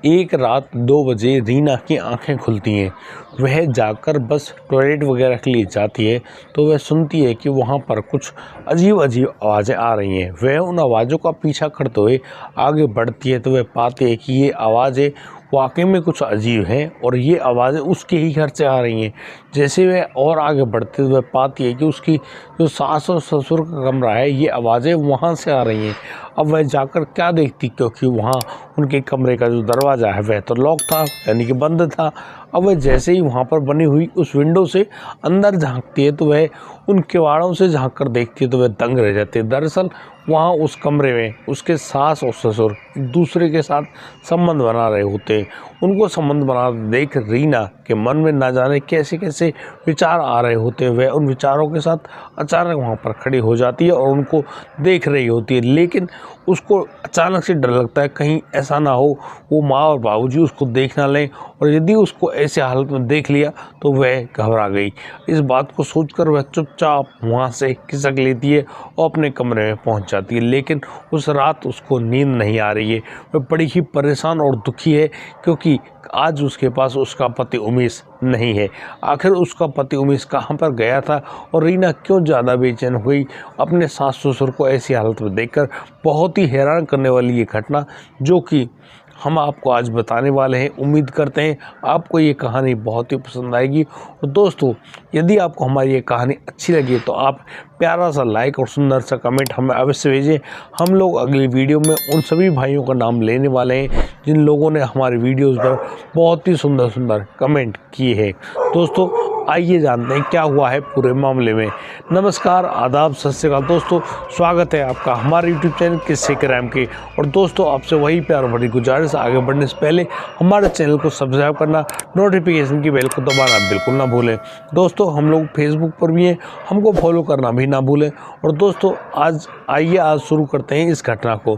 एक रात 2 बजे रीना की आंखें खुलती हैं। वह जाकर बस टॉयलेट वगैरह के लिए जाती है तो वह सुनती है कि वहाँ पर कुछ अजीब-अजीब आवाज़ें आ रही हैं। वह उन आवाज़ों का पीछा करते हुए आगे बढ़ती है तो वह पाती है कि ये आवाज़ें वाक़ई में कुछ अजीब हैं और ये आवाज़ें उसके ही घर से आ रही हैं। जैसे वह और आगे बढ़ती है तो वह पाती है कि उसकी जो सास और ससुर का कमरा है, ये आवाज़ें वहाँ से आ रही हैं। अब वह जाकर क्या देखती, क्योंकि वहाँ उनके कमरे का जो दरवाज़ा है वह तो लॉक था, यानी कि बंद था। अब वह जैसे ही वहाँ पर बनी हुई उस विंडो से अंदर झाँकती है तो वह उन किवाड़ों से झाँक कर देखती है तो वह दंग रह जाती है। दरअसल वहाँ उस कमरे में उसके सास और ससुर एक दूसरे के साथ संबंध बना रहे होते हैं। उनको संबंध बना देख रीना के मन में ना जाने कैसे कैसे विचार आ रहे होते हैं। वह उन विचारों के साथ अचानक वहाँ पर खड़ी हो जाती है और उनको देख रही होती है, लेकिन उसको अचानक से डर लगता है कहीं ऐसा ना हो वो माँ और बाबूजी उसको देख ना लें, और यदि उसको ऐसे हालत में देख लिया तो वह घबरा गई। इस बात को सोचकर वह चुपचाप वहाँ से खिसक लेती है और अपने कमरे में पहुँच जाती है। लेकिन उस रात उसको नींद नहीं आ रही है। वह बड़ी ही परेशान और दुखी है, क्योंकि आज उसके पास उसका पति उमेश नहीं है। आखिर उसका पति उमेश कहाँ पर गया था और रीना क्यों ज़्यादा बेचैन हुई अपने सास ससुर को ऐसी हालत में देखकर। बहुत ही हैरान करने वाली ये घटना जो कि हम आपको आज बताने वाले हैं। उम्मीद करते हैं आपको ये कहानी बहुत ही पसंद आएगी। और दोस्तों, यदि आपको हमारी ये कहानी अच्छी लगी तो आप प्यारा सा लाइक और सुंदर सा कमेंट हमें अवश्य भेजें। हम लोग अगली वीडियो में उन सभी भाइयों का नाम लेने वाले हैं जिन लोगों ने हमारे वीडियोज़ पर बहुत ही सुंदर सुंदर कमेंट किए हैं। दोस्तों, आइए जानते हैं क्या हुआ है पूरे मामले में। नमस्कार, आदाब, सत श्री अकाल दोस्तों, स्वागत है आपका हमारे यूट्यूब चैनल किस्से क्राइम के। और दोस्तों, आपसे वही प्यार भरी गुजारिश, आगे बढ़ने से पहले हमारे चैनल को सब्सक्राइब करना, नोटिफिकेशन की बेल को दबाना बिल्कुल ना भूलें। दोस्तों, हम लोग फेसबुक पर भी हैं, हमको फॉलो करना भी ना भूलें। और दोस्तों, आज शुरू करते हैं इस घटना को।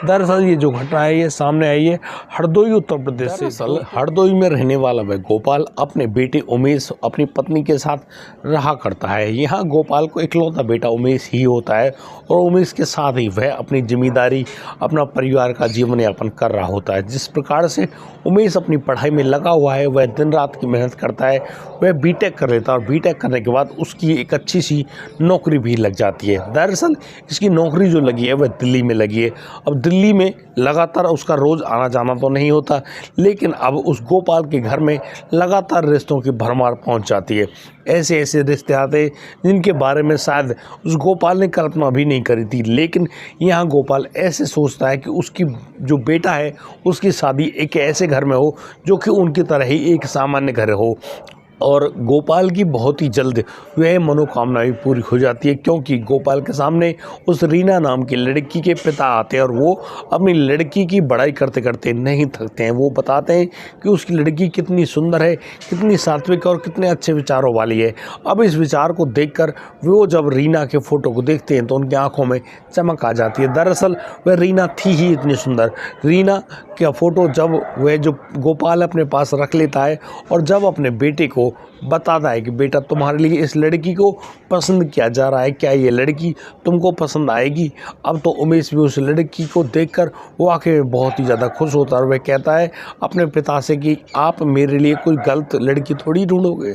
दरअसल ये जो घटना है ये सामने आई है हरदोई उत्तर प्रदेश से। हरदोई में रहने वाला वह गोपाल अपने बेटे उमेश अपनी पत्नी के साथ रहा करता है। यहाँ गोपाल को इकलौता बेटा उमेश ही होता है और उमेश के साथ ही वह अपनी जिम्मेदारी, अपना परिवार का जीवन यापन कर रहा होता है। जिस प्रकार से उमेश अपनी पढ़ाई में लगा हुआ है, वह दिन रात की मेहनत करता है। वह बीटेक कर लेता है और बीटेक करने के बाद उसकी एक अच्छी सी नौकरी भी लग जाती है। दरअसल इसकी नौकरी जो लगी है वह दिल्ली में लगी है। अब दिल्ली में लगातार उसका रोज़ आना जाना तो नहीं होता, लेकिन अब उस गोपाल के घर में लगातार रिश्तों की भरमार पहुंच जाती है। ऐसे ऐसे रिश्ते आते जिनके बारे में शायद उस गोपाल ने कल्पना भी नहीं करी थी। लेकिन यहाँ गोपाल ऐसे सोचता है कि उसकी जो बेटा है उसकी शादी एक ऐसे घर में हो जो कि उनकी तरह ही एक सामान्य घर हो। और गोपाल की बहुत ही जल्द वह मनोकामना भी पूरी हो जाती है, क्योंकि गोपाल के सामने उस रीना नाम की लड़की के पिता आते हैं और वो अपनी लड़की की बड़ाई करते करते नहीं थकते हैं। वो बताते हैं कि उसकी लड़की कितनी सुंदर है, कितनी सात्विक और कितने अच्छे विचारों वाली है। अब इस विचार को देखकर वो जब रीना के फ़ोटो को देखते हैं तो उनकी आंखों में चमक आ जाती है। दरअसल वह रीना थी ही इतनी सुंदर। रीना का फ़ोटो जब वह जो गोपाल अपने पास रख लेता है और जब अपने बेटे को बताता है कि बेटा, तुम्हारे लिए इस लड़की को पसंद किया जा रहा है, क्या ये लड़की तुमको पसंद आएगी? अब तो उमेश भी उस लड़की को देखकर वाकई में बहुत ही ज़्यादा खुश होता है और वह कहता है अपने पिता से कि आप मेरे लिए कोई गलत लड़की थोड़ी ढूंढोगे।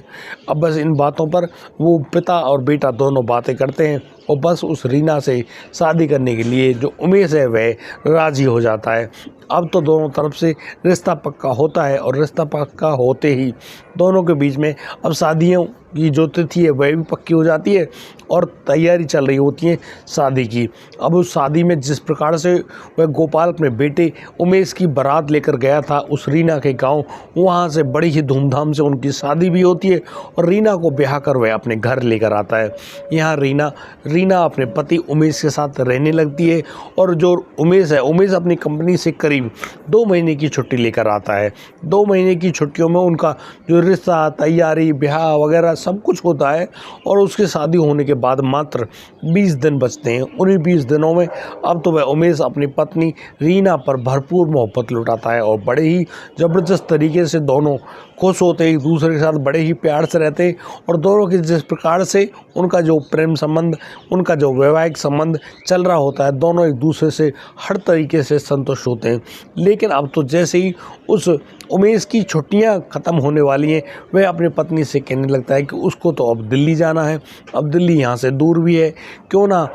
अब बस इन बातों पर वो पिता और बेटा दोनों बातें करते हैं और बस उस रीना से शादी करने के लिए जो उमेश है वह राज़ी हो जाता है। अब तो दोनों तरफ से रिश्ता पक्का होता है और रिश्ता पक्का होते ही दोनों के बीच में अब शादियों की जो तिथि है वह भी पक्की हो जाती है और तैयारी चल रही होती है शादी की। अब उस शादी में जिस प्रकार से वह गोपाल अपने बेटे उमेश की बारात लेकर गया था उस रीना के गांव, वहां से बड़ी ही धूमधाम से उनकी शादी भी होती है और रीना को ब्याह कर वह अपने घर लेकर आता है। यहाँ रीना अपने पति उमेश के साथ रहने लगती है और जो उमेश है, उमेश अपनी कंपनी से करीब 2 महीने की छुट्टी लेकर आता है। 2 महीने की छुट्टियों में उनका जो रिश्ता, तैयारी, ब्याह वगैरह सब कुछ होता है और उसकी शादी होने के बाद मात्र 20 दिन बचते हैं। उन्हीं 20 दिनों में अब तो वह उमेश अपनी पत्नी रीना पर भरपूर मोहब्बत लुटाता है और बड़े ही ज़बरदस्त तरीके से दोनों खुश होते, एक दूसरे के साथ बड़े ही प्यार से रहते और दोनों के जिस प्रकार से उनका जो प्रेम संबंध, उनका जो वैवाहिक संबंध चल रहा होता है, दोनों एक दूसरे से हर तरीके से संतुष्ट होते हैं। लेकिन अब तो जैसे ही उस उमेश की छुट्टियां ख़त्म होने वाली हैं, वह अपनी पत्नी से कहने लगता है कि उसको तो अब दिल्ली जाना है, अब दिल्ली यहाँ से दूर भी है, क्यों ना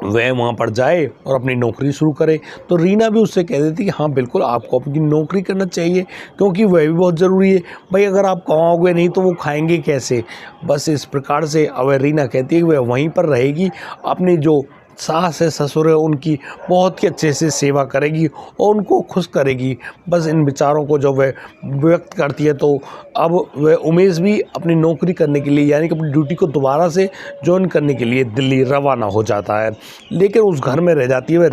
वह वहाँ पर जाए और अपनी नौकरी शुरू करे। तो रीना भी उससे कह देती कि हाँ बिल्कुल आपको अपनी नौकरी करना चाहिए, क्योंकि वह भी बहुत ज़रूरी है भाई, अगर आप कमाओगे नहीं तो वो खाएंगे कैसे। बस इस प्रकार से अब रीना कहती है कि वह वहीं पर रहेगी, अपनी जो सास है ससुर है उनकी बहुत ही अच्छे से सेवा करेगी और उनको खुश करेगी। बस इन विचारों को जब वह व्यक्त करती है तो अब वह उमेश भी अपनी नौकरी करने के लिए यानी कि अपनी ड्यूटी को दोबारा से ज्वाइन करने के लिए दिल्ली रवाना हो जाता है। लेकिन उस घर में रह जाती है वह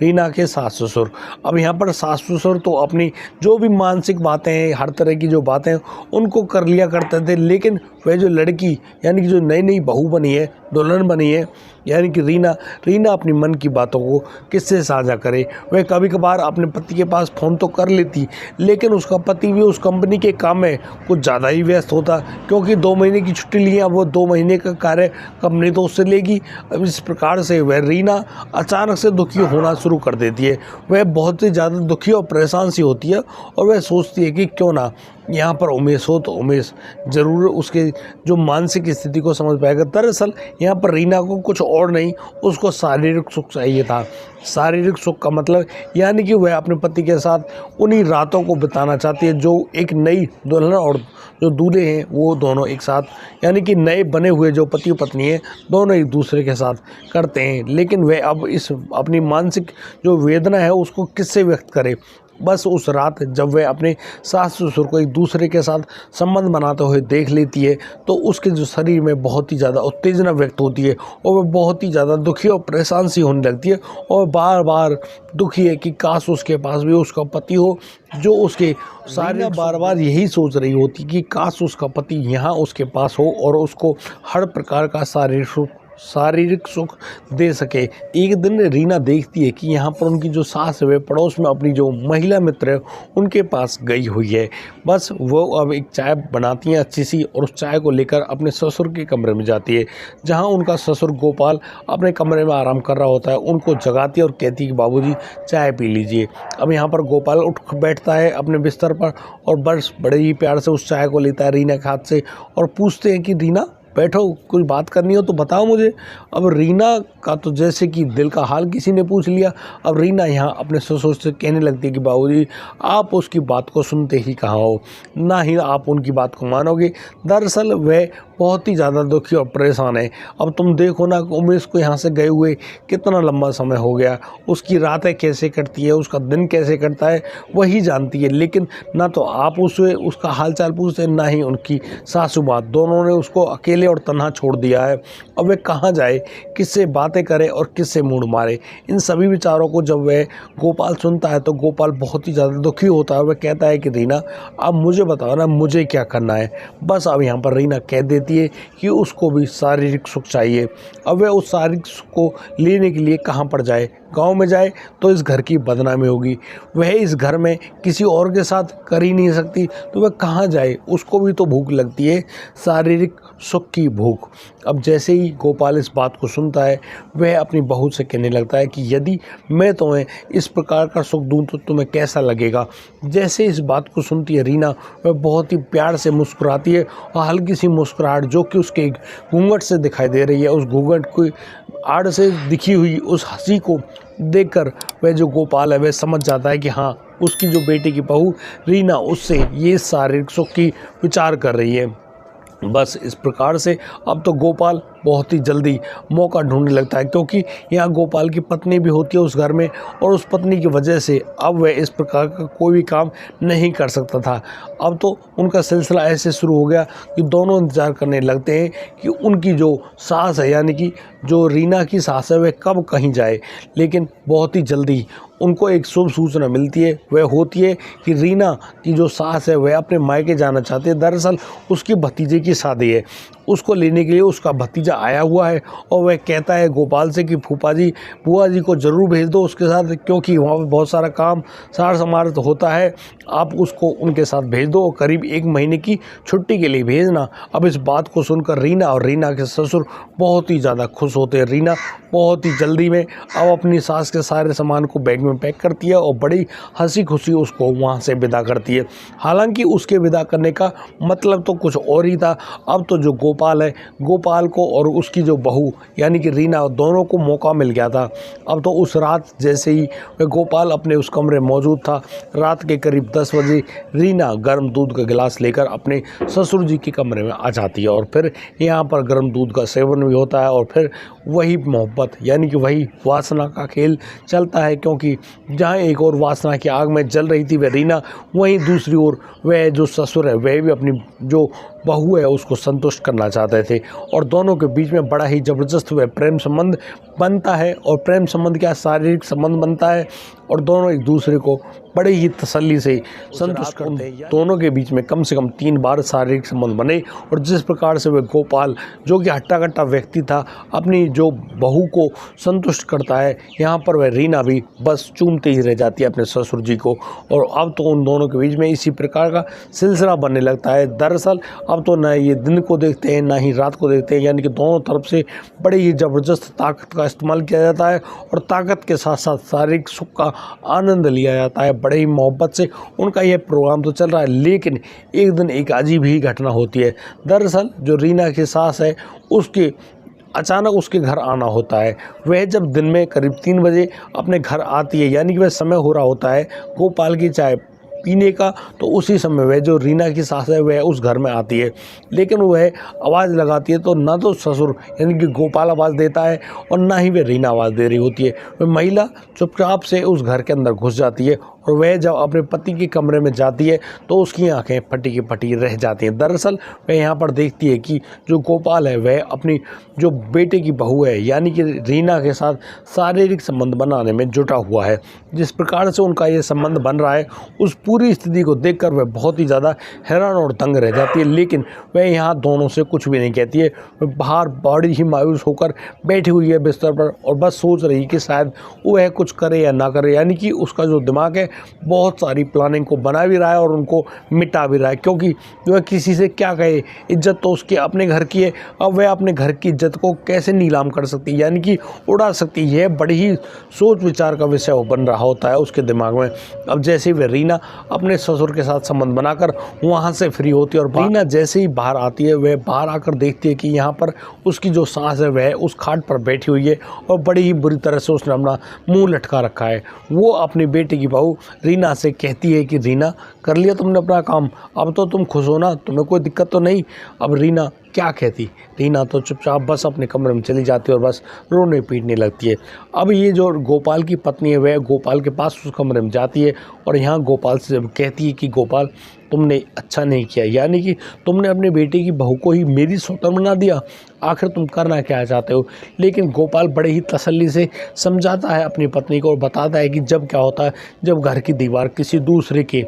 रीना के सास ससुर। अब यहाँ पर सास ससुर तो अपनी जो भी मानसिक बातें हैं, हर तरह की जो बातें उनको कर लिया करते थे, लेकिन वह जो लड़की यानी कि जो नई नई बहू बनी है, दुल्हन बनी है, यानी कि रीना अपनी मन की बातों को किससे साझा करे। वह कभी कभार अपने पति के पास फ़ोन तो कर लेती, लेकिन उसका पति भी उस कंपनी के काम में कुछ ज़्यादा ही व्यस्त होता, क्योंकि 2 महीने की छुट्टी ली, अब वो 2 महीने का कार्य कंपनी तो उससे लेगी। अब इस प्रकार से वह रीना अचानक से दुखी होना शुरू कर देती है। वह बहुत ही ज़्यादा दुखी और परेशान सी होती है और वह सोचती है कि क्यों ना यहाँ पर उमेश हो तो उमेश ज़रूर उसके जो मानसिक स्थिति को समझ पाएगा। दरअसल यहाँ पर रीना को कुछ और नहीं, उसको शारीरिक सुख चाहिए था। शारीरिक सुख का मतलब यानी कि वह अपने पति के साथ उन्हीं रातों को बिताना चाहती है जो एक नई दुल्हन और जो दूल्हे हैं वो दोनों एक साथ, यानी कि नए बने हुए जो पति पत्नी हैं दोनों एक दूसरे के साथ करते हैं। लेकिन वह अब इस अपनी मानसिक जो वेदना है उसको किससे व्यक्त करे। बस उस रात जब वह अपने सास ससुर को एक दूसरे के साथ संबंध बनाते हुए देख लेती है तो उसके जो शरीर में बहुत ही ज़्यादा उत्तेजना व्यक्त होती है और वह बहुत ही ज़्यादा दुखी और परेशान सी होने लगती है और बार बार दुखी है कि काश उसके पास भी उसका पति हो जो उसके सारे बार बार यही सोच रही होती कि काश उसका पति यहाँ उसके पास हो और उसको हर प्रकार का शारीरिक सुख दे सके। एक दिन रीना देखती है कि यहाँ पर उनकी जो सास है वे पड़ोस में अपनी जो महिला मित्र है उनके पास गई हुई है। बस वो अब एक चाय बनाती हैं अच्छी सी और उस चाय को लेकर अपने ससुर के कमरे में जाती है, जहाँ उनका ससुर गोपाल अपने कमरे में आराम कर रहा होता है। उनको जगाती है और कहती है कि बाबूजी चाय पी लीजिए। अब यहाँ पर गोपाल उठ बैठता है अपने बिस्तर पर और बस बड़े ही प्यार से उस चाय को लेता है रीना के हाथ से और पूछते हैं कि रीना बैठो, कुछ बात करनी हो तो बताओ मुझे। अब रीना का तो जैसे कि दिल का हाल किसी ने पूछ लिया। अब रीना यहाँ अपने ससुर से कहने लगती है कि बाबूजी आप उसकी बात को सुनते ही कहाँ हो, ना ही आप उनकी बात को मानोगे। दरअसल वह बहुत ही ज़्यादा दुखी और परेशान है। अब तुम देखो ना उमेश को यहाँ से गए हुए कितना लंबा समय हो गया, उसकी रातें कैसे कटती है, उसका दिन कैसे कटता है वही जानती है। लेकिन ना तो आप उसका हालचाल पूछते ना ही उनकी सासू माँ, दोनों ने उसको अकेले और तन्हा छोड़ दिया है। अब वह कहाँ जाए, किससे बातें करे और किससे मूड मारे। इन सभी विचारों को जब वह गोपाल सुनता है तो गोपाल बहुत ही ज़्यादा दुखी होता है। वह कहता है कि रीना अब मुझे बताओ ना मुझे क्या करना है। बस अब यहाँ पर रीना कह देती है कि उसको भी शारीरिक सुख चाहिए। अब वह उस शारीरिक सुख को लेने के लिए कहाँ पर जाए, गांव में जाए तो इस घर की बदनामी होगी। वह इस घर में किसी और के साथ कर ही नहीं सकती तो वह कहाँ जाए, उसको भी तो भूख लगती है, शारीरिक सुख की भूख। अब जैसे ही गोपाल इस बात को सुनता है वह अपनी बहू से कहने लगता है कि यदि मैं तुम्हें इस प्रकार का सुख दूं तो तुम्हें कैसा लगेगा। जैसे इस बात को सुनती है रीना वह बहुत ही प्यार से मुस्कुराती है और हल्की सी मुस्कुराहट जो कि उसके घूंघट से दिखाई दे रही है, उस घूंघट की आड़ से दिखी हुई उस हंसी को देखकर वह जो गोपाल है वह समझ जाता है कि हाँ उसकी जो बेटे की बहू रीना उससे ये शारीरिक सुख की विचार कर रही है। बस इस प्रकार से अब तो गोपाल बहुत ही जल्दी मौका ढूंढने लगता है, क्योंकि यहाँ गोपाल की पत्नी भी होती है उस घर में, और उस पत्नी की वजह से अब वह इस प्रकार का कोई भी काम नहीं कर सकता था। अब तो उनका सिलसिला ऐसे शुरू हो गया कि दोनों इंतज़ार करने लगते हैं कि उनकी जो सास है, यानी कि जो रीना की सास है, वह कब कहीं जाए। लेकिन बहुत ही जल्दी उनको एक शुभ सूचना मिलती है। वह होती है कि रीना की जो सास है वह अपने मायके जाना चाहती है। दरअसल उसकी भतीजे की शादी है, उसको लेने के लिए उसका भतीजा आया हुआ है, और वह कहता है गोपाल से कि फूफा जी, बुआ जी को ज़रूर भेज दो उसके साथ, क्योंकि वहाँ पर बहुत सारा काम सार समार होता है, आप उसको उनके साथ भेज दो, और करीब 1 महीने की छुट्टी के लिए भेजना। अब इस बात को सुनकर रीना और रीना के ससुर बहुत ही ज़्यादा खुश होते हैं। रीना बहुत ही जल्दी में अब अपनी सास के सारे सामान को बैग में पैक करती है और बड़ी हंसी खुशी उसको वहाँ से विदा करती है। हालांकि उसके विदा करने का मतलब तो कुछ और ही था। अब तो जो गोपाल है, गोपाल को और उसकी जो बहू यानी कि रीना, दोनों को मौका मिल गया था। अब तो उस रात जैसे ही वह गोपाल अपने उस कमरे में मौजूद था, रात के करीब 10 बजे रीना गर्म दूध का गिलास लेकर अपने ससुर जी के कमरे में आ जाती है, और फिर यहाँ पर गर्म दूध का सेवन भी होता है, और फिर वही मोहब्बत यानी कि वही वासना का खेल चलता है। क्योंकि जहाँ एक और वासना की आग में जल रही थी वह रीना, वहीं दूसरी ओर वह जो ससुर है वह भी अपनी जो बहू है उसको संतुष्ट करना चाहते थे, और दोनों के बीच में बड़ा ही ज़बरदस्त वह प्रेम संबंध बनता है। और प्रेम संबंध क्या, शारीरिक संबंध बनता है, और दोनों एक दूसरे को बड़े ही तसल्ली से संतुष्ट करते हैं। दोनों के बीच में कम से कम 3 बार शारीरिक संबंध बने, और जिस प्रकार से वह गोपाल जो कि हट्टा कट्टा व्यक्ति था अपनी जो बहू को संतुष्ट करता है, यहाँ पर वह रीना भी बस चूमते ही रह जाती है अपने ससुर जी को। और अब तो उन दोनों के बीच में इसी प्रकार का सिलसिला बनने लगता है। दरअसल अब तो ना ये दिन को देखते हैं ना ही रात को देखते हैं, यानी कि दोनों तरफ से बड़े ही ज़बरदस्त ताकत का इस्तेमाल किया जाता है, और ताकत के साथ साथ शारीरिक सुख का आनंद लिया जाता है। बड़े ही मोहब्बत से उनका यह प्रोग्राम तो चल रहा है। लेकिन एक दिन एक अजीब ही घटना होती है। दरअसल जो रीना की सास है उसके अचानक उसके घर आना होता है। वह जब दिन में करीब 3 बजे अपने घर आती है, यानी कि वह समय हो रहा होता है गोपाल की चाय पीने का, तो उसी समय वह जो रीना की सास है वह उस घर में आती है। लेकिन वह आवाज़ लगाती है तो ना तो ससुर यानी कि गोपाल आवाज़ देता है, और ना ही वह रीना आवाज़ दे रही होती है। वह महिला चुपचाप से उस घर के अंदर घुस जाती है, और वह जब अपने पति के कमरे में जाती है तो उसकी आंखें फटी की फटी रह जाती हैं। दरअसल वह यहाँ पर देखती है कि जो गोपाल है वह अपनी जो बेटे की बहू है यानी कि रीना के साथ शारीरिक संबंध बनाने में जुटा हुआ है। जिस प्रकार से उनका ये संबंध बन रहा है, उस पूरी स्थिति को देखकर वह बहुत ही ज़्यादा हैरान और दंग रह जाती है। लेकिन वह यहाँ दोनों से कुछ भी नहीं कहती है। वह बाहर बड़ी ही मायूस होकर बैठी हुई है बिस्तर पर, और बस सोच रही कि शायद वह कुछ करे या ना करे, यानी कि उसका जो दिमाग है बहुत सारी प्लानिंग को बना भी रहा है और उनको मिटा भी रहा है। क्योंकि वह किसी से क्या कहे, इज्जत तो उसके अपने घर की है, अब वह अपने घर की इज्जत को कैसे नीलाम कर सकती है, यानी कि उड़ा सकती है। बड़ी ही सोच विचार का विषय बन रहा होता है उसके दिमाग में। अब जैसे ही वह रीना अपने ससुर के साथ संबंध बनाकर वहाँ से फ्री होती है, और रीना जैसे ही बाहर आती है वह बाहर आकर देखती है कि यहाँ पर उसकी जो सास है वह उस खाट पर बैठी हुई है, और बड़ी ही बुरी तरह से उसने अपना मुँह लटका रखा है। वो अपनी बेटी की बहू रीना से कहती है कि रीना, कर लिया तुमने अपना काम, अब तो तुम खुश हो ना, तुम्हें कोई दिक्कत तो नहीं। अब रीना क्या कहती, रीना तो चुपचाप बस अपने कमरे में चली जाती है और बस रोने पीटने लगती है। अब ये जो गोपाल की पत्नी है वह गोपाल के पास उस कमरे में जाती है, और यहाँ गोपाल से जब कहती है कि गोपाल तुमने अच्छा नहीं किया, यानी कि तुमने अपने बेटे की बहू को ही मेरी सौतन बना दिया, आखिर तुम करना क्या चाहते हो। लेकिन गोपाल बड़े ही तसल्ली से समझाता है अपनी पत्नी को, और बताता है कि जब क्या होता है, जब घर की दीवार किसी दूसरे के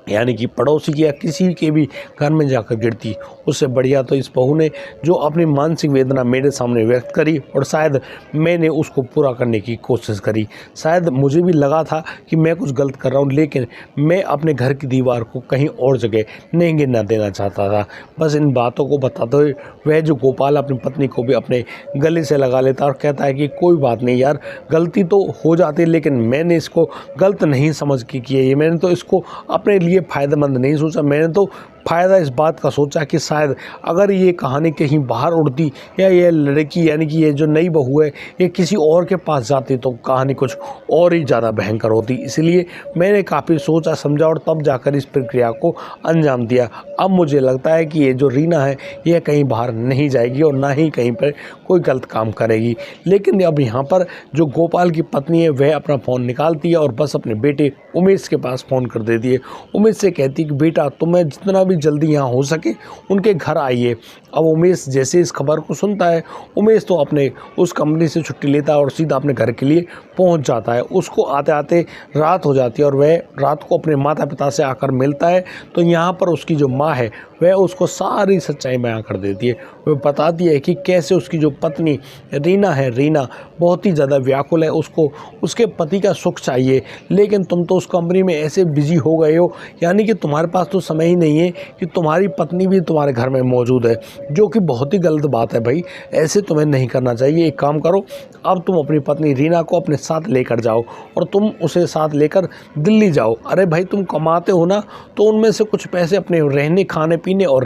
यानी कि पड़ोसी की या किसी के भी घर में जाकर गिरती, उससे बढ़िया तो इस बहू ने जो अपनी मानसिक वेदना मेरे सामने व्यक्त करी, और शायद मैंने उसको पूरा करने की कोशिश करी। शायद मुझे भी लगा था कि मैं कुछ गलत कर रहा हूँ, लेकिन मैं अपने घर की दीवार को कहीं और जगह नहीं गिरना देना चाहता था। बस इन बातों को बताते हुए वह जो गोपाल अपनी पत्नी को भी अपने गले से लगा लेता और कहता है कि कोई बात नहीं यार, गलती तो हो जाती है, लेकिन मैंने इसको गलत नहीं समझ के की है, ये मैंने तो इसको अपने लिए फ़ायदेमंद नहीं सोचा, मैंने तो फ़ायदा इस बात का सोचा कि शायद अगर ये कहानी कहीं बाहर उड़ती या ये लड़की यानी कि ये जो नई बहू है ये किसी और के पास जाती तो कहानी कुछ और ही ज़्यादा भयंकर होती। इसलिए मैंने काफ़ी सोचा समझा और तब जाकर इस प्रक्रिया को अंजाम दिया। अब मुझे लगता है कि ये जो रीना है ये कहीं बाहर नहीं जाएगी और ना ही कहीं पर कोई गलत काम करेगी। लेकिन अब यहाँ पर जो गोपाल की पत्नी है वह अपना फ़ोन निकालती है और बस अपने बेटे उमेश के पास फ़ोन कर देती है। उमेश से कहती है कि बेटा तुम्हें जितना भी जल्दी यहाँ हो सके उनके घर आइए। अब उमेश जैसे इस खबर को सुनता है, उमेश तो अपने उस कंपनी से छुट्टी लेता है और सीधा अपने घर के लिए पहुँच जाता है। उसको आते आते रात हो जाती है और वह रात को अपने माता पिता से आकर मिलता है तो यहाँ पर उसकी जो माँ है वह उसको सारी सच्चाई बयां कर देती है। वह बताती है कि कैसे उसकी जो पत्नी रीना है, रीना बहुत ही ज़्यादा व्याकुल है, उसको उसके पति का सुख चाहिए, लेकिन तुम तो उस कंपनी में ऐसे बिजी हो गए हो यानी कि तुम्हारे पास तो समय ही नहीं है कि तुम्हारी पत्नी भी तुम्हारे घर में मौजूद है, जो कि बहुत ही गलत बात है भाई। ऐसे तुम्हें नहीं करना चाहिए। एक काम करो, अब तुम अपनी पत्नी रीना को अपने साथ लेकर जाओ और तुम उसे साथ लेकर दिल्ली जाओ। अरे भाई तुम कमाते हो ना, तो उनमें से कुछ पैसे अपने रहने खाने पीने और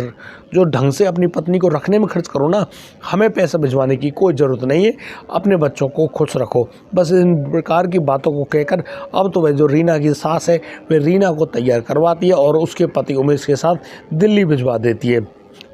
जो ढंग से अपनी पत्नी को रखने में खर्च करो ना। हमें पैसा भिजवाने की कोई ज़रूरत नहीं है, अपने बच्चों को खुश रखो। बस इन प्रकार की बातों को कहकर अब तो वह जो रीना की सास है वह रीना को तैयार करवाती है और उसके पति उमेश के साथ दिल्ली भिजवा देती है।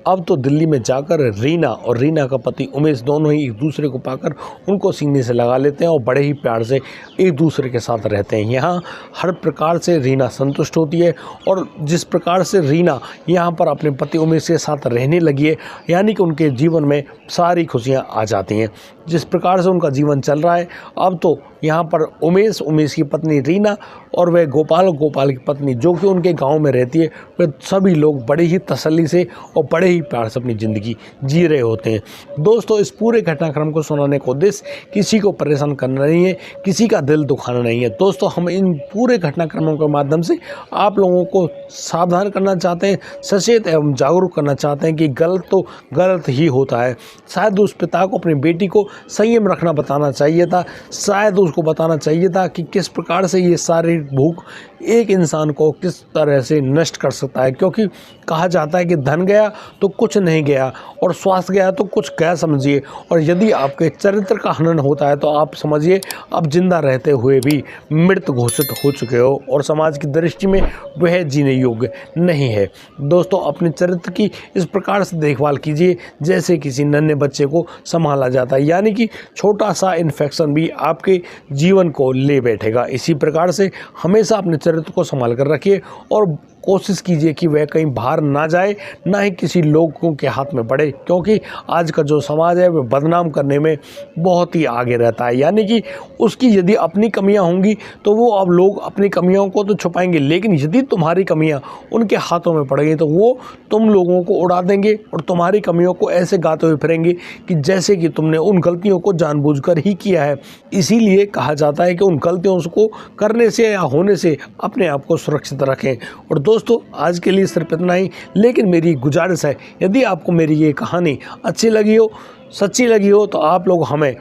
अब तो दिल्ली में जाकर रीना और रीना का पति उमेश दोनों ही एक दूसरे को पाकर उनको सीने से लगा लेते हैं और बड़े ही प्यार से एक दूसरे के साथ रहते हैं। यहाँ हर प्रकार से रीना संतुष्ट होती है और जिस प्रकार से रीना यहाँ पर अपने पति उमेश के साथ रहने लगी है यानी कि उनके जीवन में सारी खुशियाँ आ जाती हैं। जिस प्रकार से उनका जीवन चल रहा है, अब तो यहाँ पर उमेश की पत्नी रीना और वह गोपाल की पत्नी जो कि उनके गांव में रहती है, वे सभी लोग बड़े ही तसल्ली से और बड़े ही प्यार से अपनी ज़िंदगी जी रहे होते हैं। दोस्तों इस पूरे घटनाक्रम को सुनाने का उद्देश्य किसी को परेशान करना नहीं है, किसी का दिल दुखाना नहीं है। दोस्तों हम इन पूरे घटनाक्रमों के माध्यम से आप लोगों को सावधान करना चाहते हैं, सचेत एवं जागरूक करना चाहते हैं कि गलत तो गलत ही होता है। शायद उस पिता को अपनी बेटी को संयम रखना बताना चाहिए था, शायद उसको बताना चाहिए था कि किस प्रकार से ये शारीरिक भूख एक इंसान को किस तरह से नष्ट कर सकता है। क्योंकि कहा जाता है कि धन गया तो कुछ नहीं गया और स्वास्थ्य गया तो कुछ गया समझिए। और यदि आपके चरित्र का हनन होता है तो आप समझिए अब जिंदा रहते हुए भी मृत घोषित हो चुके हो और समाज की दृष्टि में वह जीने योग्य नहीं है। दोस्तों अपने चरित्र की इस प्रकार से देखभाल कीजिए जैसे किसी नन्हे बच्चे को संभाला जाता है, यानी कि छोटा सा इन्फेक्शन भी आपके जीवन को ले बैठेगा। इसी प्रकार से हमेशा अपने चरित्र को संभाल कर रखिए और कोशिश कीजिए कि वह कहीं बाहर ना जाए, ना ही किसी लोगों के हाथ में पड़े, क्योंकि आज का जो समाज है वह बदनाम करने में बहुत ही आगे रहता है। यानी कि उसकी यदि अपनी कमियां होंगी तो वो अब लोग अपनी कमियों को तो छुपाएंगे, लेकिन यदि तुम्हारी कमियां उनके हाथों में पड़ गई तो वो तुम लोगों को उड़ा देंगे और तुम्हारी कमियों को ऐसे गाते हुए फिरेंगे कि जैसे कि तुमने उन गलतियों को जानबूझकर ही किया है। इसीलिए कहा जाता है कि उन गलतियों को करने से या होने से अपने आप को सुरक्षित रखें। और दोस्तों आज के लिए सिर्फ इतना ही, लेकिन मेरी गुजारिश है यदि आपको मेरी ये कहानी अच्छी लगी हो, सच्ची लगी हो तो आप लोग हमें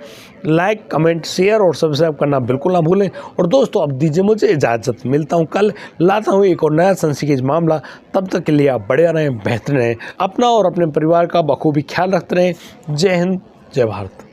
लाइक, कमेंट, शेयर और सब्सक्राइब करना बिल्कुल ना भूलें। और दोस्तों अब दीजिए मुझे इजाज़त, मिलता हूँ कल, लाता हूँ एक और नया सनसनीखेज मामला। तब तक के लिए आप बढ़िया रहें, बेहतर रहें, अपना और अपने परिवार का बखूबी ख्याल रखते रहें। जय हिंद, जय भारत।